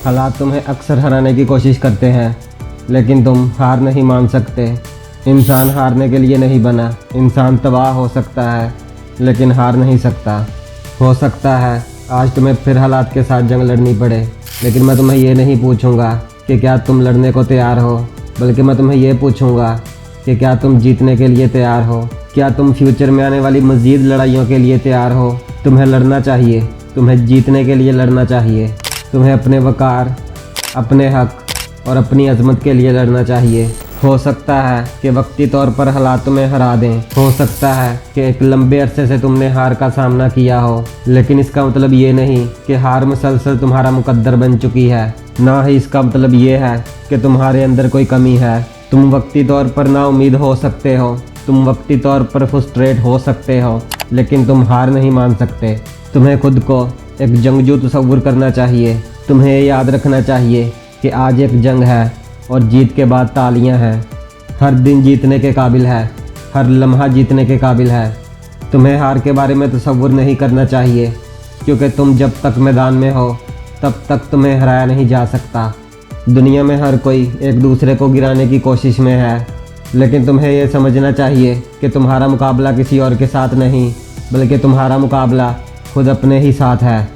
हालात तुम्हें अक्सर हराने की कोशिश करते हैं, लेकिन तुम हार नहीं मान सकते। इंसान हारने के लिए नहीं बना। इंसान तबाह हो सकता है, लेकिन हार नहीं सकता। हो सकता है आज तुम्हें फिर हालात के साथ जंग लड़नी पड़े, लेकिन मैं तुम्हें ये नहीं पूछूंगा कि क्या तुम लड़ने को तैयार हो, बल्कि मैं तुम्हें ये पूछूंगा कि क्या तुम जीतने के लिए तैयार हो। क्या तुम फ्यूचर में आने वाली मज़ीद लड़ाइयों के लिए तैयार हो। तुम्हें लड़ना चाहिए, तुम्हें जीतने के लिए लड़ना चाहिए। तुम्हें अपने वक़ार, अपने हक और अपनी अज़मत के लिए लड़ना चाहिए। हो सकता है कि वक्ती तौर पर हालात तुम्हें हरा दें। हो सकता है कि एक लंबे अरसे से तुमने हार का सामना किया हो, लेकिन इसका मतलब ये नहीं कि हार मुसलसल तुम्हारा मुकद्दर बन चुकी है। ना ही इसका मतलब ये है कि तुम्हारे अंदर कोई कमी है। तुम वक्ती तौर पर नाउम्मीद हो सकते हो, तुम वक्ती तौर पर फ्रस्ट्रेट हो सकते हो, लेकिन तुम हार नहीं मान सकते। तुम्हें खुद को एक जंगजू तसव्वुर करना चाहिए। तुम्हें ये याद रखना चाहिए कि आज एक जंग है और जीत के बाद तालियां हैं। हर दिन जीतने के काबिल है, हर लम्हा जीतने के काबिल है। तुम्हें हार के बारे में तसव्वुर नहीं करना चाहिए, क्योंकि तुम जब तक मैदान में हो तब तक तुम्हें हराया नहीं जा सकता। दुनिया में हर कोई एक दूसरे को गिराने की कोशिश में है, लेकिन तुम्हें यह समझना चाहिए कि तुम्हारा मुकाबला किसी और के साथ नहीं, बल्कि तुम्हारा मुकाबला खुद अपने ही साथ है।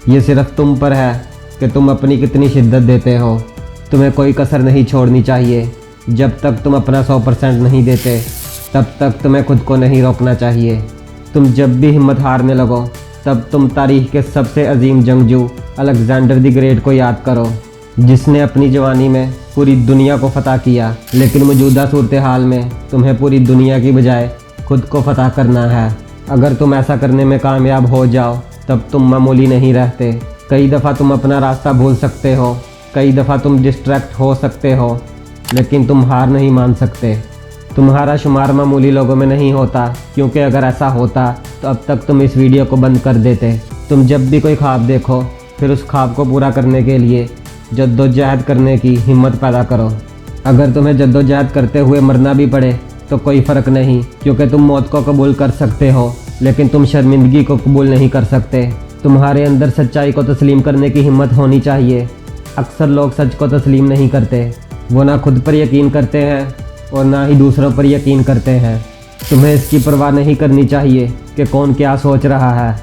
ये सिर्फ तुम पर है कि तुम अपनी कितनी शिद्दत देते हो। तुम्हें कोई कसर नहीं छोड़नी चाहिए। जब तक तुम अपना 100% नहीं देते, तब तक तुम्हें खुद को नहीं रोकना चाहिए। तुम जब भी हिम्मत हारने लगो, तब तुम तारीख के सबसे अजीम जंगजू अलेक्जेंडर द ग्रेट को याद करो, जिसने अपनी जवानी में पूरी दुनिया को फतह किया। लेकिन मौजूदा सूरत हाल में तुम्हें पूरी दुनिया की बजाय खुद को फतह करना है। अगर तुम ऐसा करने में कामयाब हो जाओ, तब तुम मामूली नहीं रहते। कई दफ़ा तुम अपना रास्ता भूल सकते हो, कई दफ़ा तुम डिस्ट्रैक्ट हो सकते हो, लेकिन तुम हार नहीं मान सकते। तुम्हारा शुमार मामूली लोगों में नहीं होता, क्योंकि अगर ऐसा होता तो अब तक तुम इस वीडियो को बंद कर देते। तुम जब भी कोई ख्वाब देखो, फिर उस ख्वाब को पूरा करने के लिए जद्दोजहद करने की हिम्मत पैदा करो। अगर तुम्हें जद्दोजहद करते हुए मरना भी पड़े तो कोई फ़र्क नहीं, क्योंकि तुम मौत को कबूल कर सकते हो, लेकिन तुम शर्मिंदगी को कबूल नहीं कर सकते। तुम्हारे अंदर सच्चाई को तस्लीम करने की हिम्मत होनी चाहिए। अक्सर लोग सच को तस्लीम नहीं करते। वो ना खुद पर यकीन करते हैं और ना ही दूसरों पर यकीन करते हैं। तुम्हें इसकी परवाह नहीं करनी चाहिए कि कौन क्या सोच रहा है।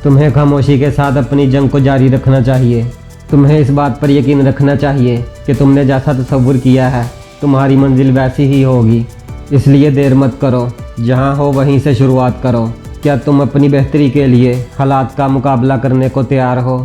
तुम्हें खामोशी के साथ अपनी जंग को जारी रखना चाहिए। तुम्हें इस बात पर यकीन रखना चाहिए कि तुमने जैसा तसव्वुर किया है, तुम्हारी मंजिल वैसी ही होगी। इसलिए देर मत करो, जहाँ हो वहीं से शुरुआत करो। क्या तुम अपनी बेहतरी के लिए हालात का मुकाबला करने को तैयार हो?